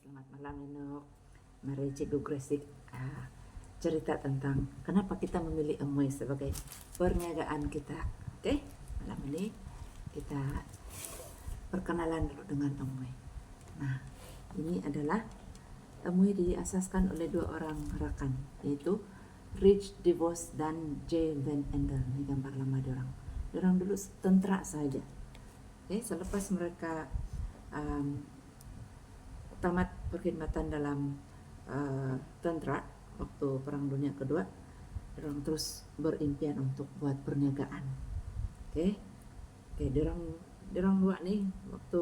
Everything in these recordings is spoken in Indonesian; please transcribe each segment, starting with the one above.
Selamat malam Nino. Mari Cikgu Gresik cerita tentang kenapa kita memilih Amway sebagai perniagaan kita. Oke, malam ini kita perkenalan dulu dengan Amway. Nah, ini adalah Amway diasaskan oleh dua orang rakan, yaitu Rich DeVos dan J. Van Andel. Ini gambar lama diorang. Diorang dulu tentara saja. Oke, selepas mereka tamat perkhidmatan dalam tentara waktu Perang Dunia Kedua, orang terus berimpian untuk buat perniagaan. Oke, dorang dua nih waktu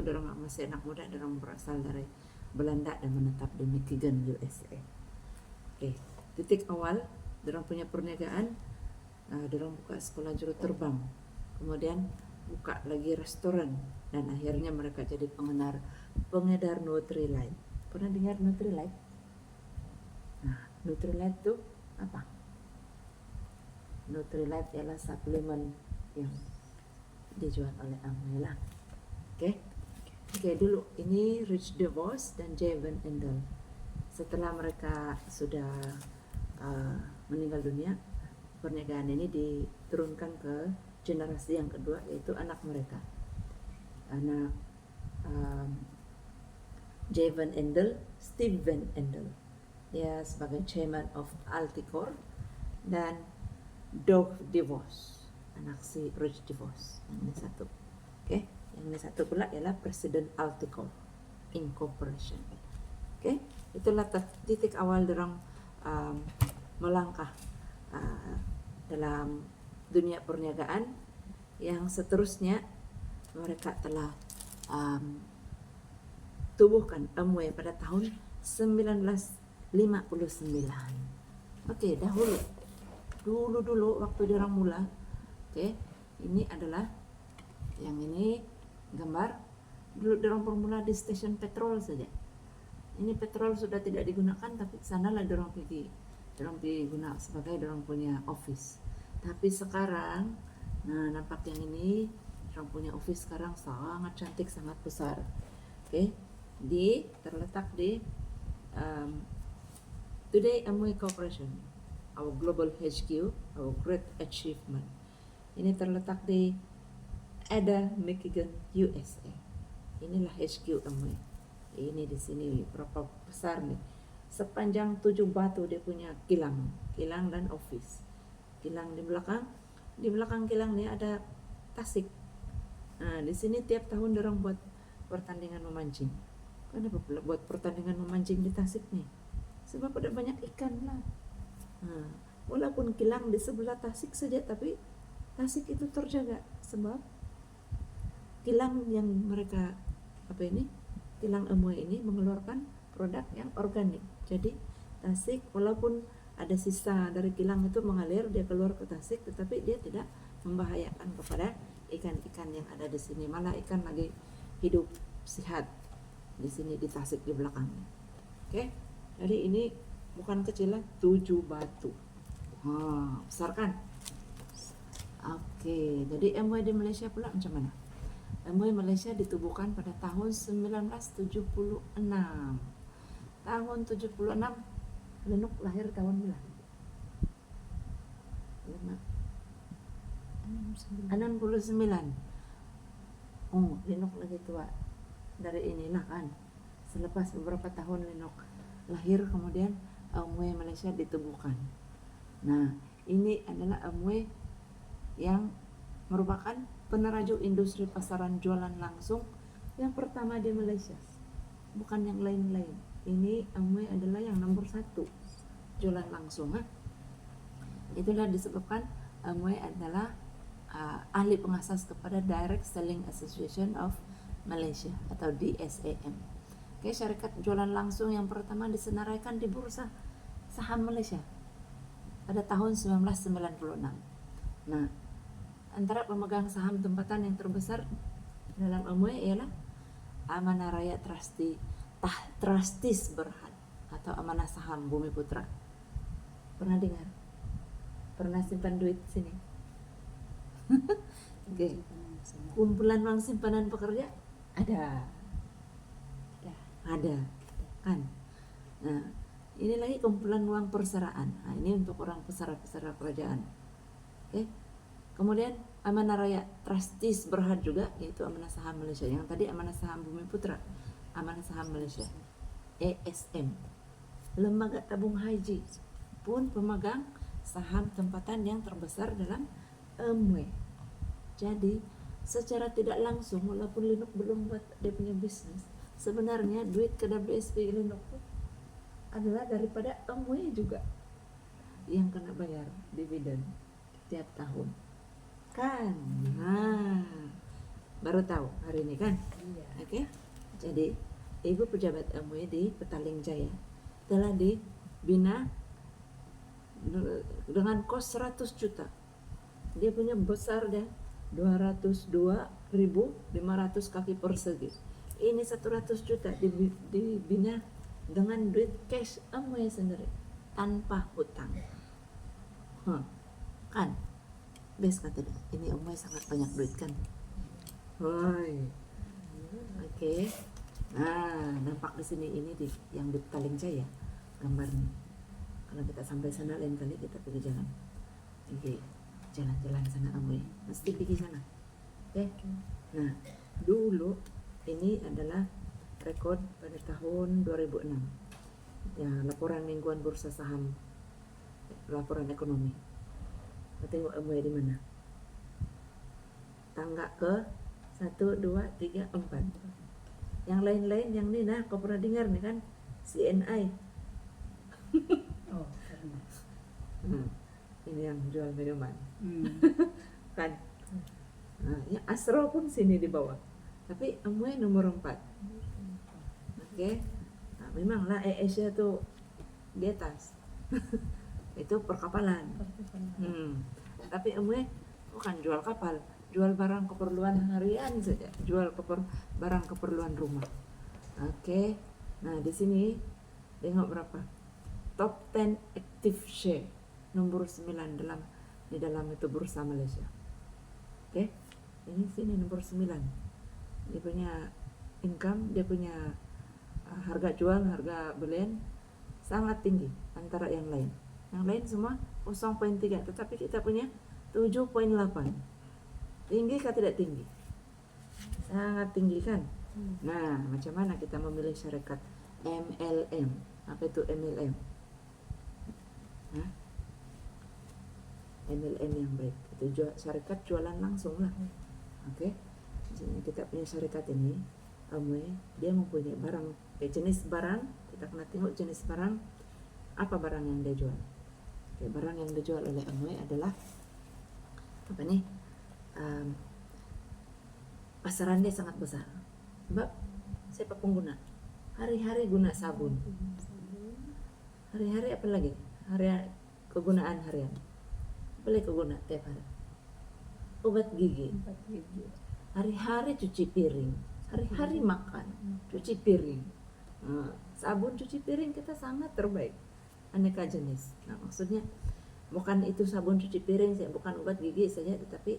dorang masih anak muda, dorang berasal dari Belanda dan menetap di Michigan, USA. Oke, titik awal dorang punya perniagaan, dorang buka sekolah juru terbang, kemudian buka lagi restoran, dan akhirnya mereka jadi pengedar Nutrilite. Pernah dengar Nutrilite? Nah, Nutrilite itu apa? Nutrilite ialah suplemen yang dijual oleh Amway lah. Oke, dulu ini Rich DeVos dan J. Van Andel. Setelah mereka sudah meninggal dunia, perniagaan ini diturunkan ke generasi yang kedua, yaitu anak mereka. Anak J. Van Andel, Steve Van Andel, dia sebagai chairman of Alticor, dan Doug DeVos, anak si Rich DeVos, yang ini satu. Oke, yang ini satu pula ialah Presiden Alticor Incorporation. Oke, itulah titik awal dorang melangkah dalam dunia perniagaan, yang seterusnya mereka telah tubuhkan Amway pada tahun 1959. Oke, dulu waktu diorang mula. Oke, ini adalah yang ini gambar dulu diorang bermula di stasiun petrol saja. Ini petrol sudah tidak digunakan, tapi sanalah diorang pergi guna sebagai diorang punya office. Tapi sekarang, nah nampak yang ini, diorang punya office sekarang sangat cantik, sangat besar. Oke, terletak di Today Amway Corporation, our global HQ, our great achievement. Ini terletak di Ada, Michigan, USA. Inilah HQ Amway. Ini di sini berapa besar nih? Sepanjang 7 batu dia punya kilang dan office. Kilang di belakang kilang ini ada tasik. Nah, di sini tiap tahun orang buat pertandingan memancing. Kenapa pula buat pertandingan memancing di tasik nih? Sebab ada banyak ikan lah. Nah, walaupun kilang di sebelah tasik saja, tapi tasik itu terjaga sebab kilang yang mereka kilang Amway ini mengeluarkan produk yang organik. Jadi tasik walaupun ada sisa dari kilang itu mengalir, dia keluar ke tasik, tetapi dia tidak membahayakan kepada ikan-ikan yang ada di sini. Malah ikan lagi hidup sehat di sini di tasik di belakangnya. Oke, jadi ini bukan kecil lah, 7 batu. Besar kan? Oke, jadi Amway di Malaysia pula macam mana? Amway Malaysia ditubuhkan pada tahun 1976. Tahun 76, Lenuk lahir tahun bulan 69. Lenuk lagi tua dari inilah kan. Selepas beberapa tahun Lenuk lahir, kemudian Amway Malaysia ditubuhkan. Nah, ini adalah Amway yang merupakan peneraju industri pasaran jualan langsung yang pertama di Malaysia, bukan yang lain-lain. Ini Amway adalah yang nomor 1 jualan langsung. Itulah disebabkan Amway adalah ahli pengasas kepada Direct Selling Association of Malaysia atau DSAM. Oke, syarikat jualan langsung yang pertama disenaraikan di Bursa Saham Malaysia pada tahun 1996. Nah, antara pemegang saham tempatan yang terbesar dalam Amway ialah Amanah Raya Trustees Berhad atau Amanah Saham Bumi Putra. Pernah dengar? Pernah simpan duit sini? Oke. Kumpulan bank simpanan pekerja ada. Ada, kan? Nah, ini lagi kumpulan uang persaraan. Nah, ini untuk orang pesara-pesara kerajaan. Oke. Kemudian Amanah Raya Trustees Berhad juga, yaitu Amanah Saham Malaysia. Yang tadi Amanah Saham Bumi Putra, Amanah Saham Malaysia, ASM. Lembaga Tabung Haji pun pemegang saham tempatan yang terbesar dalam Amway. Jadi secara tidak langsung, walaupun Linuk belum buat dia punya bisnis, sebenarnya duit ke WSP Linuk adalah daripada Amway juga yang kena bayar dividen tiap tahun. Kan? Nah, baru tahu hari ini kan? Iya. Oke. Jadi ibu pejabat Amway di Petaling Jaya telah dibina dengan kos 100 juta. Dia punya besar deh, 202.500 kaki persegi. Ini 100 juta dibina dengan duit cash Amway sendiri tanpa hutang. Kan? Best kata dia. Ini Amway sangat banyak duit kan? Hai. Oke. Nah, nampak di sini ini yang di Petaling Jaya gambarnya. Kalau kita sampai sana lain kali kita pergi jalan. Oke. Jalan-jalan sana Amway. Mesti pergi sana. Oke. Nah, dulu ini adalah rekod pada tahun 2006. Ya, laporan mingguan bursa saham, laporan ekonomi. Kita tengok Amway di mana. Tangga ke 1, 2, 3, 4. Yang lain-lain yang ni nah, kau pernah dengar nih kan? CNI. Oh, karena. Ini yang jual minuman. Kan? Nah, ya Asro pun sini di bawah. Tapi Amway nomor 4. Oke. Nah, memanglah Asia tuh di atas. Itu perkapalan. Tapi Amway bukan jual kapal, jual barang keperluan harian saja, jual barang keperluan rumah. Oke. Nah, di sini tengok berapa? Top 10 active share nomor 9 di dalam itu bursa Malaysia. Oke. Ini sini nomor 9. Dia punya income, dia punya harga jual, harga belian sangat tinggi antara yang lain. Yang lain semua 0.3, tetapi kita punya 7.8. Tinggi kah tidak tinggi? Sangat tinggi kan? Nah, macam mana kita memilih syarikat MLM? Apa itu MLM? Hah? MLM yang baik itu syarikat jualan langsung lah. Oke. Jadi kita punya syarikat ini Amway, dia mempunyai barang, jenis barang, kita kena tengok jenis barang, apa barang yang dia jual. Oke, barang yang dijual oleh Amway adalah apa nih? Pasaran dia sangat besar. Sebab siapa pengguna? Hari-hari guna sabun. Hari-hari apa lagi? Kegunaan harian. Boleh keguna tiap hari. Obat gigi. Hari-hari cuci piring. Hari-hari makan, cuci piring. Sabun cuci piring kita sangat terbaik. Aneka jenis. Nah, maksudnya bukan itu sabun cuci piring, bukan obat gigi saja, tetapi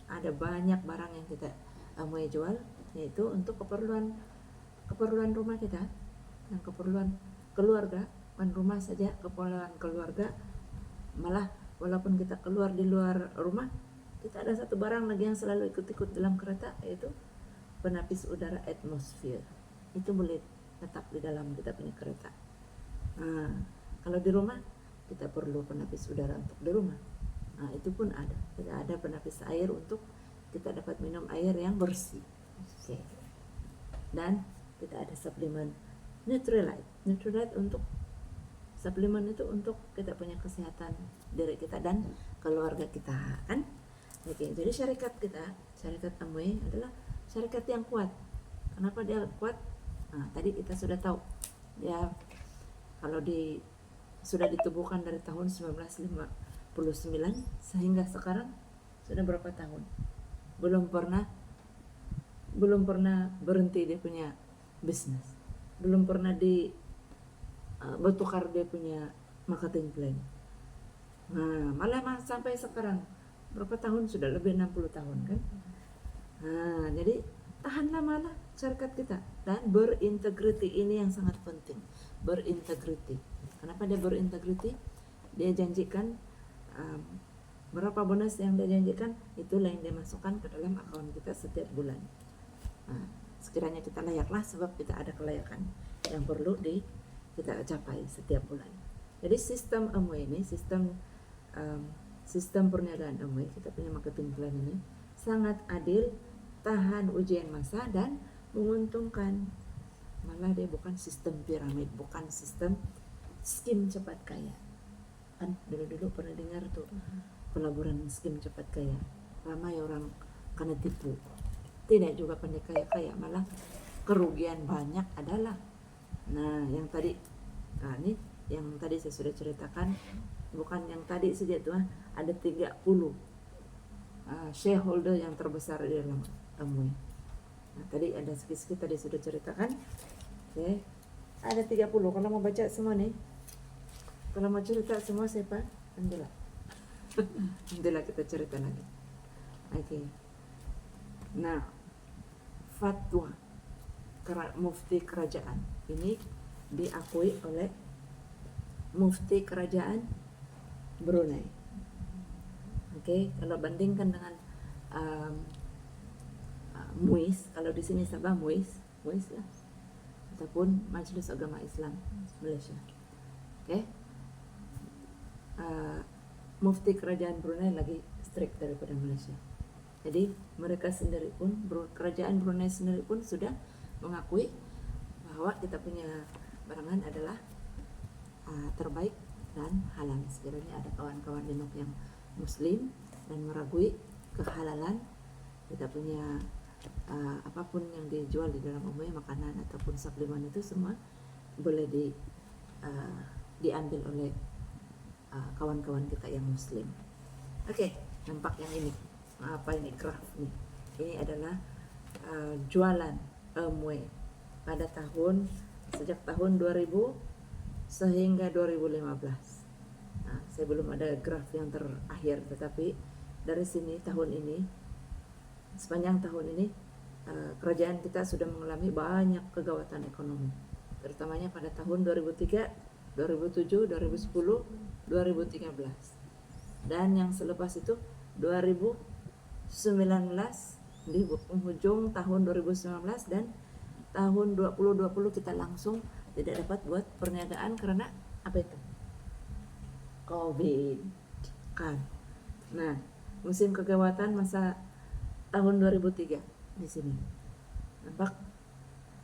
ada banyak barang yang kita Amway jual, yaitu untuk keperluan rumah kita, dan keperluan keluarga, bukan rumah saja, keperluan keluarga. Malah walaupun kita keluar di luar rumah, kita ada satu barang lagi yang selalu ikut-ikut dalam kereta, yaitu penapis udara atmosfer. Itu boleh tetap di dalam kita punya kereta. Nah, kalau di rumah kita perlu penapis udara untuk di rumah. Nah, itu pun ada. Kita ada penapis air untuk kita dapat minum air yang bersih. Oke. Dan kita ada suplemen Nutrilite. Nutrilite untuk suplemen itu untuk kita punya kesehatan diri kita dan keluarga kita, kan? Oke, jadi syarikat kita, syarikat Amway adalah syarikat yang kuat. Kenapa dia kuat? Nah, tadi kita sudah tahu. Ya, kalau sudah ditubuhkan dari tahun 1959 sehingga sekarang sudah berapa tahun? Belum pernah berhenti dia punya bisnis. Belum pernah bertukar dia punya marketing plan. Nah, malah sampai sekarang berapa tahun, sudah lebih 60 tahun kan? Nah, jadi tahan lama lah syarikat kita, dan berintegriti. Ini yang sangat penting, berintegriti. Kenapa dia berintegriti? Dia janjikan berapa bonus yang dia janjikan, itulah yang dia masukkan ke dalam akun kita setiap bulan. Sekiranya kita layaklah, sebab kita ada kelayakan yang perlu kita capai setiap bulan. Jadi sistem Amway ini, sistem perniagaan Amway, kita punya marketing plan ini sangat adil, tahan ujian masa, dan menguntungkan. Malah dia bukan sistem piramid, bukan sistem skim cepat kaya. Kan dulu-dulu pernah dengar tuh pelaburan skim cepat kaya, ramai orang kena tipu. Tidak juga pandai kaya-kaya, malah kerugian banyak adalah. Nah, yang tadi, ini yang tadi saya sudah ceritakan, bukan yang tadi saja tuh, ada 30 shareholder yang terbesar di dalam Amway. Nah, tadi ada sedikit tadi sudah ceritakan. Oke. Ada 30. Kalau mau baca semua nih, kalau mau cerita semua siapa? Alhamdulillah. Alhamdulillah kita cerita lagi. Oke. Nah, fatwa mufti kerajaan ini diakui oleh mufti kerajaan Brunei. Oke, kalau bandingkan dengan MUIS, kalau di sini Sabah MUIS lah, ataupun Majelis Agama Islam Malaysia. Oke, mufti kerajaan Brunei lebih strict daripada Malaysia. Jadi mereka sendiri pun, kerajaan Brunei sendiri pun sudah mengakui bahwa kita punya barangan adalah terbaik dan halal. Sekiranya ada kawan-kawan Linuk yang Muslim dan meragui kehalalan kita punya apapun yang dijual di dalam Amway, makanan ataupun suplemen, itu semua boleh diambil oleh kawan-kawan kita yang Muslim. Oke, nampak yang ini. Apa ini graf nih? Ini adalah jualan Amway pada sejak tahun 2000 sehingga 2015. Nah, saya belum ada graf yang terakhir, tetapi dari sini sepanjang tahun ini kerajaan kita sudah mengalami banyak kegawatan ekonomi, terutamanya pada tahun 2003, 2007, 2010, 2013, dan yang selepas itu 2019, di penghujung tahun 2019 dan tahun 2020 kita langsung tidak dapat buat perniagaan karena apa itu? COVID kan. Nah, musim kegawatan masa tahun 2003 di sini. Nampak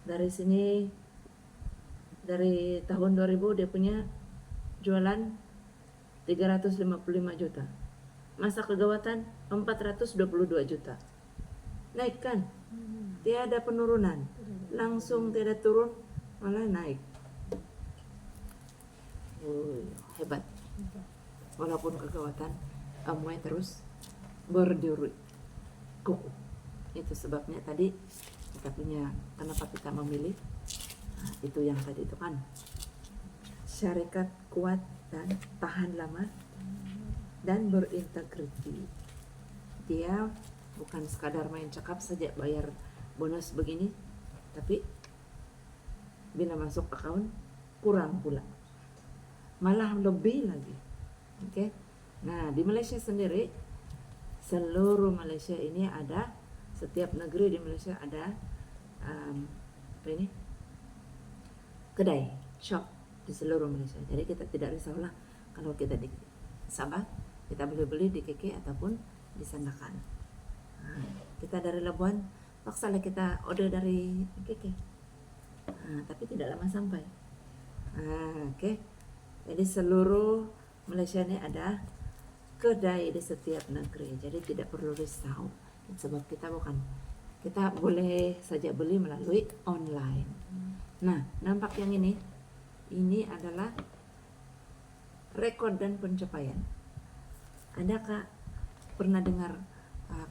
dari sini, dari tahun 2000 dia punya jualan 355 juta. Masa kegawatan 422 juta. Naik kan? Tiada penurunan. Langsung tidak turun, malah naik. Hebat. Walaupun kegawatan, Amway terus berdiri kukuh. Itu sebabnya tadi kita punya, kenapa kita memilih itu yang tadi itu kan, syarikat kuat dan tahan lama dan berintegriti. Dia bukan sekadar main cakap saja bayar bonus begini, tapi bila masuk account kurang pula, malah lebih lagi. Oke. Nah, di Malaysia sendiri, seluruh Malaysia ini ada, setiap negeri di Malaysia ada kedai, shop di seluruh Malaysia. Jadi kita tidak risaulah kalau kita di Sabah, kita boleh beli di KK ataupun di Sandakan. Kita dari Labuan, paksalah kita order dari KK. Tapi tidak lama sampai. Oke. Jadi seluruh Malaysia ini ada kedai di setiap negeri. Jadi tidak perlu risau. Sebab kita boleh saja beli melalui online. Nah, nampak yang ini adalah rekod dan pencapaian. Adakah pernah dengar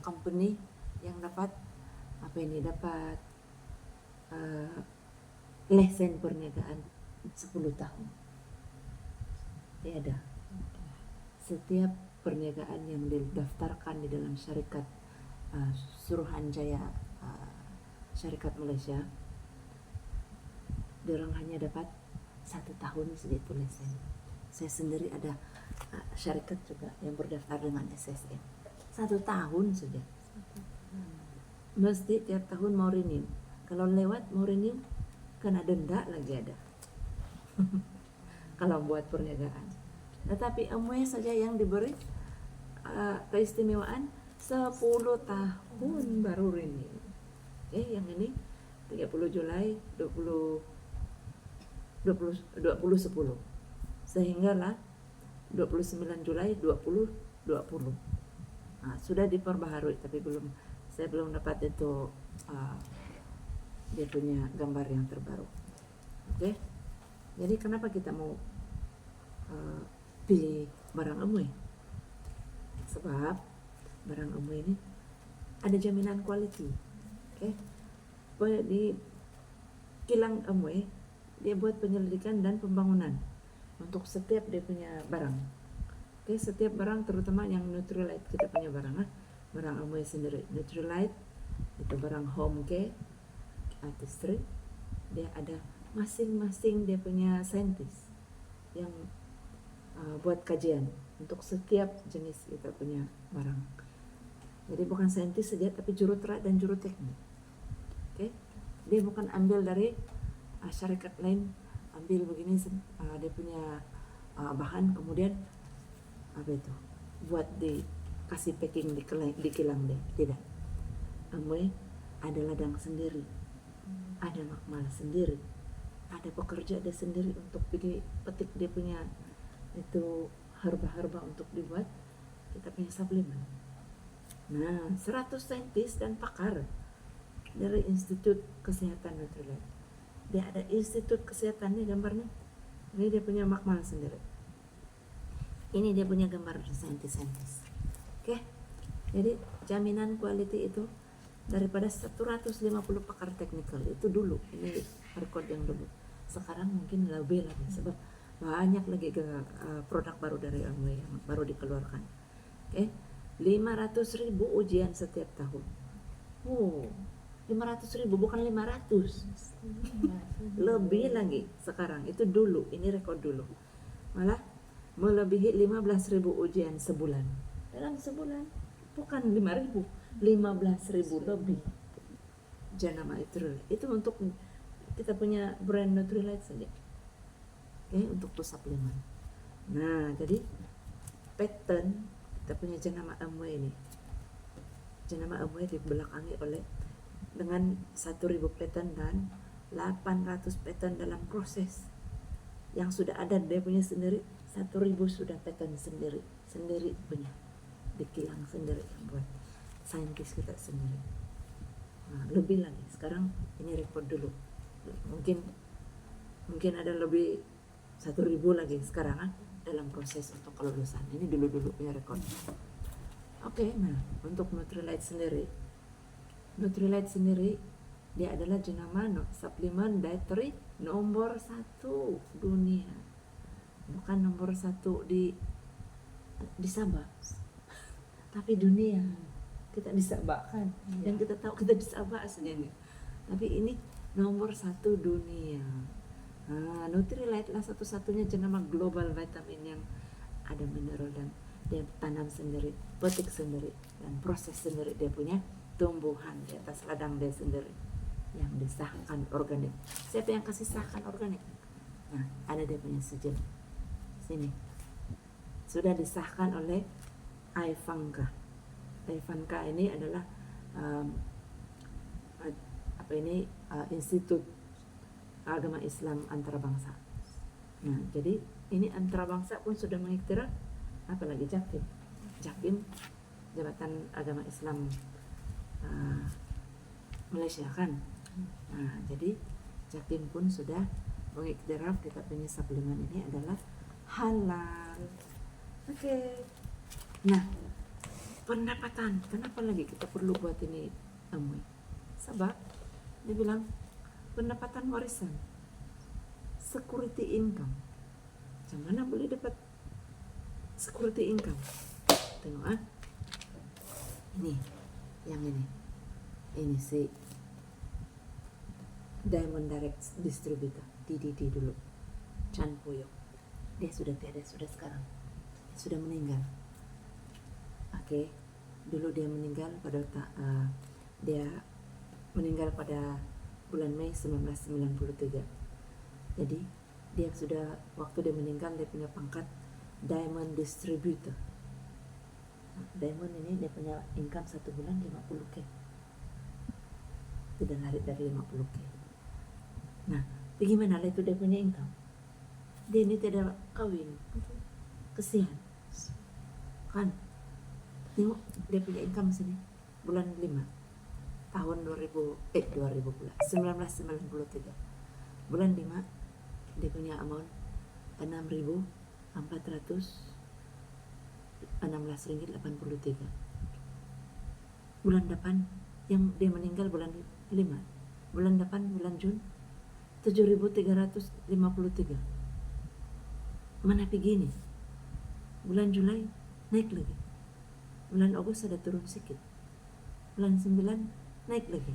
company yang dapat lesen perniagaan 10 tahun? Tiada. Setiap perniagaan yang didaftarkan di dalam syarikat Suruhanjaya syarikat Malaysia, diorang hanya dapat 1 tahun saja itu lesen. Saya sendiri ada syarikat juga yang berdaftar dengan SSM, 1 tahun saja. Mesti tiap tahun mau renew. Kalau lewat mau renew kena denda lagi ada. Kalau buat perniagaan. Tetapi Amway saja yang diberi keistimewaan 10 tahun baru renew. Yang ini 30 Julai 2010 sehinggalah 29 Julai 2020. Sudah diperbaharui tapi saya belum dapat itu dia punya gambar yang terbaru. Oke. Jadi kenapa kita mau pilih barang Amway? Sebab barang Amway ini ada jaminan quality. Oke. Di kilang Amway dia buat penyelidikan dan pembangunan untuk setiap dia punya barang. Oke, setiap barang terutama yang Nutrilite kita punya barang barang Amway sendiri. Nutrilite itu barang home care, artistry, dia ada masing-masing dia punya saintis yang buat kajian untuk setiap jenis kita punya barang. Jadi bukan saintis saja tapi juru terak dan juru teknik. Oke, dia bukan ambil dari syarikat lain, ambil begini dia punya bahan kemudian buat dikasih packing di kilang dia. Tidak. Amway ada ladang sendiri, ada makmal sendiri, ada pekerja dia sendiri untuk petik dia punya itu herba-herba untuk dibuat kita punya suplemen. 100 saintis dan pakar dari Institut Kesehatan Nutrilite. Dia ada Institut Kesehatannya gambarnya. Ini dia punya makmal sendiri. Ini dia punya gambar saintis-saintis. Oke. Jadi jaminan quality itu daripada 150 pakar teknikal itu dulu. Ini rekod yang dulu. Sekarang mungkin lebih lagi sebab banyak lagi produk baru dari Amway yang baru dikeluarkan. Oke. 500.000 ujian setiap tahun. 500.000 bukan 500. Lebih lagi sekarang. Itu dulu, ini rekod dulu. Malah melebihi 15.000 ujian sebulan. Dalam sebulan bukan 5.000, 15.000 lebih. Janama itu untuk kita punya brand Nutrilite saja. Oke, untuk tuh suplemen. Jadi pattern kita punya Janama Amway ini. Janama Amway dibelakangi oleh dengan 1.000 pattern dan 800 pattern dalam proses. Yang sudah ada dia punya sendiri 1.000 sudah pattern sendiri punya di kilang sendiri yang buat saintis kita sendiri. Lebih lagi sekarang ini rekod dulu. Mungkin ada lebih 1.000 lagi sekarang dalam proses untuk kelulusan. Ini dulu punya rekod. Oke, untuk Nutrilite sendiri dia adalah jenama suplemen dietary nomor 1 dunia. Bukan nomor 1 di Sabah. Tapi dunia. Kita di Sabah kan. Yang kita tahu kita di Sabah aslinya. Tapi ini nomor 1 dunia. Nutrilite lah satu-satunya jenama global vitamin yang ada mineral dan dia tanam sendiri, petik sendiri dan proses sendiri dia punya tumbuhan di atas ladang dia sendiri yang disahkan organik. Siapa yang kasih sahkan organik? Ada dia punya sijil. Sini. Sudah disahkan oleh Aifanka. Aifanka ini adalah Institut Agama Islam Antarabangsa. Jadi ini antarabangsa pun sudah mengiktiraf, apalagi Jaktim Jabatan Agama Islam Malaysia kan. Jadi Jaktim pun sudah mengiktiraf kita punya suplemen ini adalah halal. Oke. Pendapatan, kenapa lagi kita perlu buat ini Amway? Sebab dia bilang pendapatan warisan, security income. Macam mana boleh dapat security income? Tengok ini, yang ini si Diamond Direct Distributor, DDD dulu, Chan Poyok. Dia sudah tiada, sudah sekarang. Dia sudah meninggal. Oke, dulu dia meninggal dia meninggal pada bulan Mei 1993. Jadi dia sudah, waktu dia meninggal dia punya pangkat Diamond Distributor. Diamond ini dia punya income 1 bulan 50K. Tidak lari dari 50K. Nah, bagaimana lah itu dia punya income? Dia ini tidak kawin. Kesian. Kan? Tengok dia punya income sini. Bulan 5. Tahun 2000 pula. 1993. Bulan 5 dia punya amount 6.416 ringgit 83. Bulan depan yang dia meninggal bulan 5. Bulan depan bulan Jun 7.353. Mana pergi ni? Bulan Julai naik lagi. Bulan Agustus ada turun sikit. Bulan 9 naik lagi.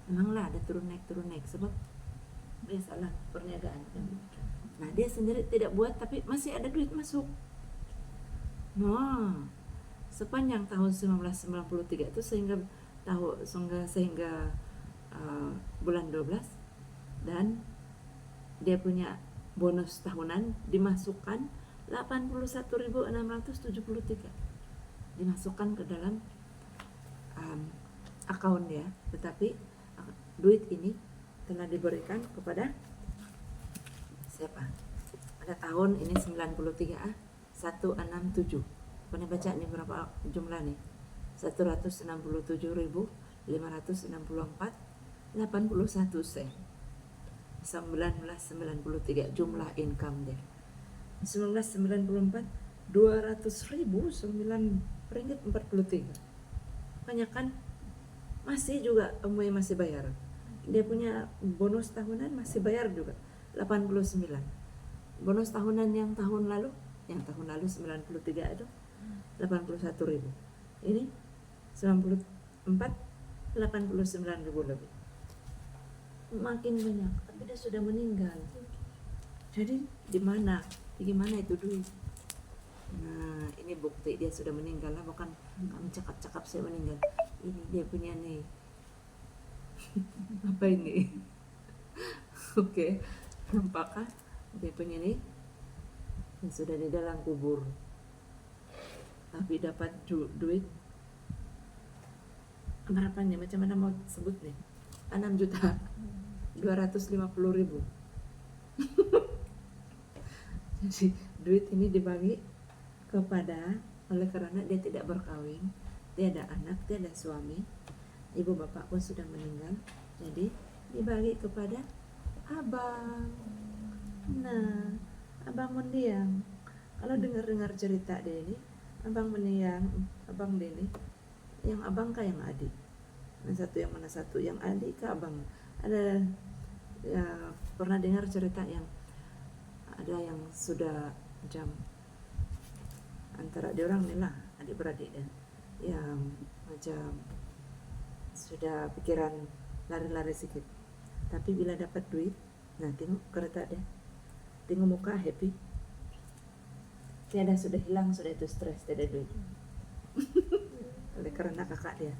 Memanglah ada turun naik sebab biasalah perniagaan. Nah, dia sendiri tidak buat tapi masih ada duit masuk. Nah, sepanjang tahun 1993 itu sehingga bulan 12 dan dia punya bonus tahunan dimasukkan 81.673 dimasukkan ke dalam akaun dia, tetapi duit ini telah diberikan kepada siapa? Pada tahun ini 93 167. Pernah baca nih berapa jumlah nih? 167.564.81 sen. 1993 jumlah income dia. 1994 200.009 ringgit 43. Banyak kan? Masih juga masih bayar. Dia punya bonus tahunan masih bayar juga 89. Bonus tahunan yang tahun lalu 93 itu 81.000. Ini 94 89.000 lebih. Makin banyak, tapi dia sudah meninggal. Jadi gimana itu duit? Nah, ini bukti dia sudah meninggal lah, bukan kami cakap-cakap saya meninggal. Ini dia punya nih. Apa ini? Oke. Nampakkah dia punya nih? Yang sudah di dalam kubur. Tapi dapat duit berapa nih? Macam mana mau sebut nih? 6.250.000. Jadi duit ini dibagi kepada, oleh karena dia tidak berkawin, dia ada anak, dia ada suami, ibu bapak pun sudah meninggal, jadi dibagi kepada abang. Nah, abang mendiang. Kalau dengar cerita dia ini, abang mendiang, abang dia ini, yang abang kah yang adik? Mana satu yang adik kah abang? Ada ya, pernah dengar cerita yang ada yang sudah macam antara dia orang ni lah, adik beradik dan yang macam sudah pikiran lari-lari sikit, tapi bila dapat duit, nah tengok kereta dia, tengok muka happy, tiada, sudah hilang, sudah itu stres, tiada duit. Oleh karena kakak dia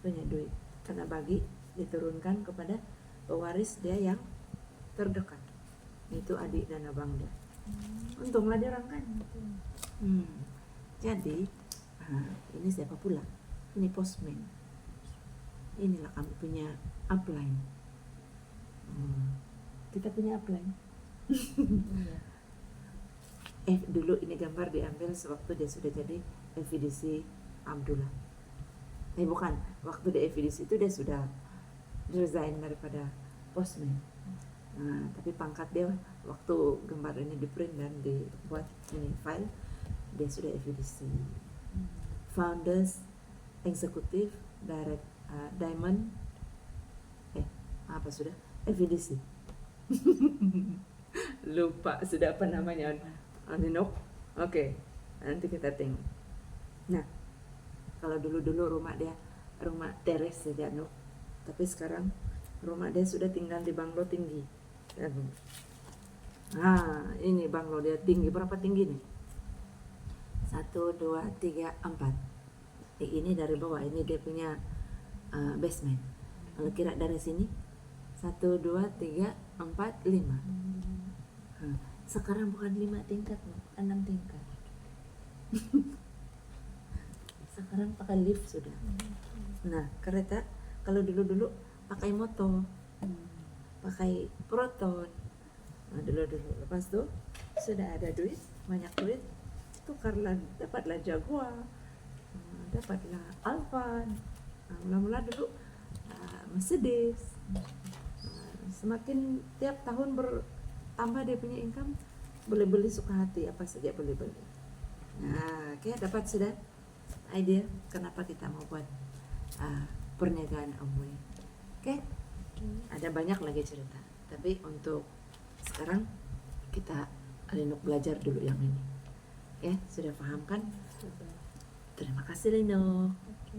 punya duit, karena bagi diturunkan kepada pewaris dia yang terdekat, itu adik dan abang dia. Untunglah dia orang kan. Jadi ini siapa pula? Ini postman. Inilah kami punya upline. Kita punya upline. Dulu ini gambar diambil sewaktu dia sudah jadi FVDC Abdullah. Bukan, waktu di FVDC itu dia sudah resign daripada postman. Tapi pangkat dia waktu gambar ini di print dan dibuat ini file, dia sudah FVDC, Founders Executive Direct Diamond FVDC. Lupa sudah apa namanya, Oke, nanti kita tengok. Nah, kalau dulu rumah teres saja, tapi sekarang Rumah dia sudah tinggal di banglo tinggi. Nah, ini banglo dia tinggi. Berapa tinggi nih? 1, 2, 3, 4. Ini dari bawah. Ini dia punya basement. Kalau kira dari sini 1, 2, 3, 4, 5. Sekarang bukan 5 tingkat, 6 tingkat. Sekarang pakai lift sudah. Nah, kereta kalau dulu-dulu pakai motor, pakai proton. Nah, dulu-dulu. Lepas tuh sudah ada duit, banyak duit, tukarlah, dapatlah Jaguar, dapatlah Alphard. Nah, mula-mula dulu Mercedes. Semakin tiap tahun bertambah dia punya income, boleh beli suka hati, apa saja boleh beli. Nah, kayak dapat sudah idea kenapa kita mau buat perniagaan Amway. Oke? Ada banyak lagi cerita, tapi untuk sekarang kita Linuk belajar dulu yang ini. Ya, sudah paham kan? Terima kasih Linuk. Oke.